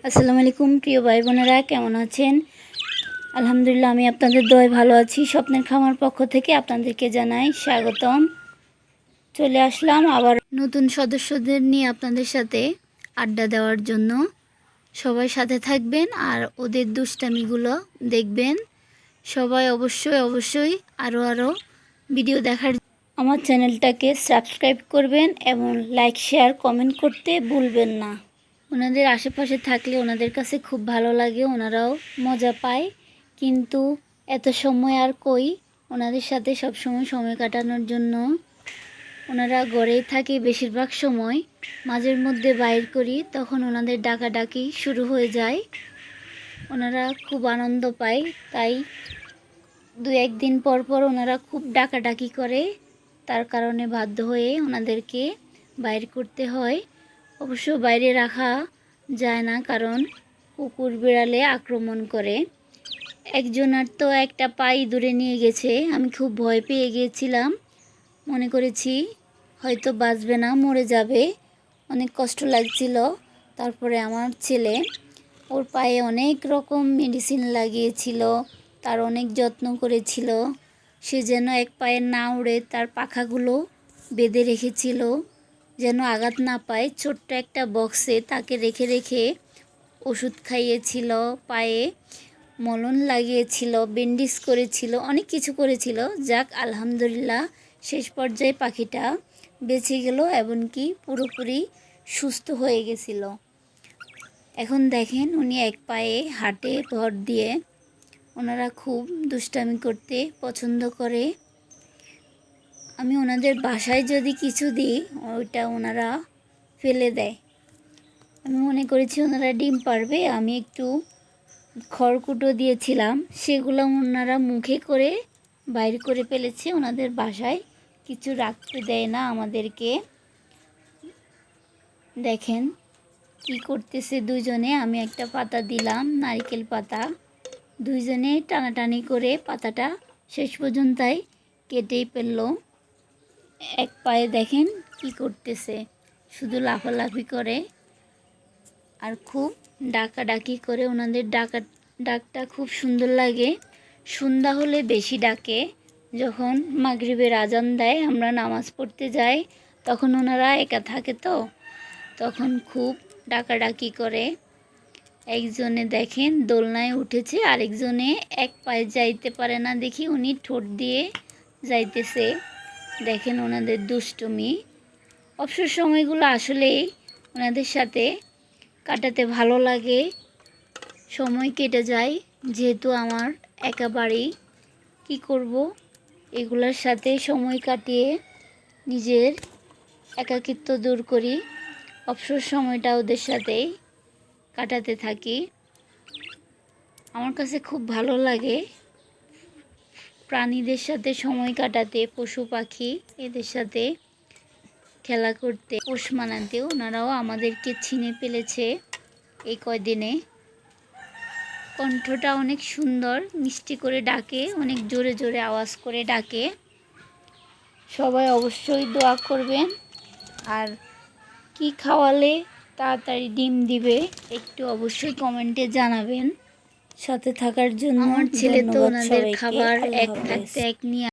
আসসালামু আলাইকুম প্রিয় ভাই বোনেরা, কেমন আছেন? আলহামদুলিল্লাহ, আমি আপনাদের দোয়ায় ভালো আছি। স্বপ্নের খামার পক্ষ থেকে আপনাদেরকে জানাই স্বাগতম। চলে আসলাম আবার নতুন সদস্যদের নিয়ে আপনাদের সাথে আড্ডা দেওয়ার জন্য। সবাই সাথে থাকবেন আর ওদের দুষ্টামিগুলো দেখবেন। সবাই অবশ্যই আরও ভিডিও দেখার আমার চ্যানেলটাকে সাবস্ক্রাইব করবেন এবং লাইক শেয়ার কমেন্ট করতে ভুলবেন না। ওনাদের আশেপাশে থাকলে ওনাদের কাছে খুব ভালো লাগে, ওনারাও মজা পায়। কিন্তু এত সময় আর কই, ওনাদের সাথে সবসময় সময় কাটানোর জন্য ওনারা ঘরেই থাকে বেশিরভাগ সময়। মাঝের মধ্যে বাইর করি, তখন ওনাদের ডাকাডাকি শুরু হয়ে যায়। ওনারা খুব আনন্দ পায়, তাই দু একদিন পর পর ওনারা খুব ডাকাডাকি করে। তার কারণে বাধ্য হয়ে ওনাদেরকে বাইর করতে হয়। অবশ্য বাইরে রাখা যায় না, কারণ কুকুর বিড়ালে আক্রমণ করে। একজনের তো একটা পাই দূরে নিয়ে গেছে, আমি খুব ভয় পেয়ে গিয়েছিলাম। মনে করেছি হয়তো বাঁচবে না, মরে যাবে, অনেক কষ্ট লাগছিল। তারপরে আমার ছেলে ওর পায়ে অনেক রকম মেডিসিন লাগিয়েছিল, তার অনেক যত্ন করেছিল। সে যেন এক পায়ে না উড়ে তার পাখাগুলো বেঁধে রেখেছিল, যেন আঘাত না পায়। ছোট্ট একটা বক্সে তাকে রেখে রেখে ওষুধ খাইয়েছিল, পায়ে মলম লাগিয়েছিল, ব্যান্ডেজ করেছিল, অনেক কিছু করেছিল। যাক, আলহামদুলিল্লাহ, শেষ পর্যায়ে পাখিটা বেঁচে গেল, এমনকি পুরোপুরি সুস্থ হয়ে গেছিল। এখন দেখেন উনি এক পায়ে হাঁটে ভর দিয়ে। ওনারা খুব দুষ্টামি করতে পছন্দ করে। আমি ওনাদের বাসায় যদি কিছু দিই, ওইটা ওনারা ফেলে দেয়। আমি মনে করেছি ওনারা ডিম পারবে, আমি একটু খড়কুটো দিয়েছিলাম, সেগুলো ওনারা মুখে করে বাইর করে ফেলেছে। ওনাদের বাসায় কিছু রাখতে দেয় না আমাদেরকে। দেখেন কি করতেছে দুজনে। আমি একটা পাতা দিলাম, নারকেল পাতা, দুইজনে টানাটানি করে পাতাটা শেষ পর্যন্তই কেটেই ফেললো। এক পায়ে দেখেন কি করতেছে, শুধু লাফালাফি করে আর খুব ডাকাডাকি করে। ওনাদের ডাকটা খুব সুন্দর লাগে। সন্ধ্যা হলে বেশি ডাকে, যখন মাগরিবের আজান দেয়, আমরা নামাজ পড়তে যাই, তখন ওনারা একা থাকে, তো তখন খুব ডাকাডাকি করে। একজনে দেখেন দোলনায় উঠেছে, আরেকজনে এক পায়ে যাইতে পারে না দেখি উনি ঠোঁট দিয়ে যাইতেছে। দেখেন ওনাদের দুষ্টুমি। অবসর সময়গুলো আসলেই ওনাদের সাথে কাটাতে ভালো লাগে, সময় কেটে যায়। যেহেতু আমার একা বাড়ি, কী করব, এগুলোর সাথে সময় কাটিয়ে নিজের একাকিত্ব দূর করি। অবসর সময়টা ওদের সাথেই কাটাতে থাকি। আমার কাছে খুব ভালো লাগে প্রাণীদের সাথে সময় কাটাতে, পশু পাখি এদের সাথে খেলা করতে, পোষ মানাতে। ওনারাও আমাদেরকে ছিনে ফেলেছে এই কয়দিনে। কণ্ঠটা অনেক সুন্দর, মিষ্টি করে ডাকে, অনেক জোরে জোরে আওয়াজ করে ডাকে। সবাই অবশ্যই দোয়া করবেন। আর কি খাওয়ালে তাড়াতাড়ি ডিম দিবে একটু অবশ্যই কমেন্টে জানাবেন। সাথে থাকার জন্য আমার ছেলে তো ওনাদের খাবার এক থাকতে এক নিয়ে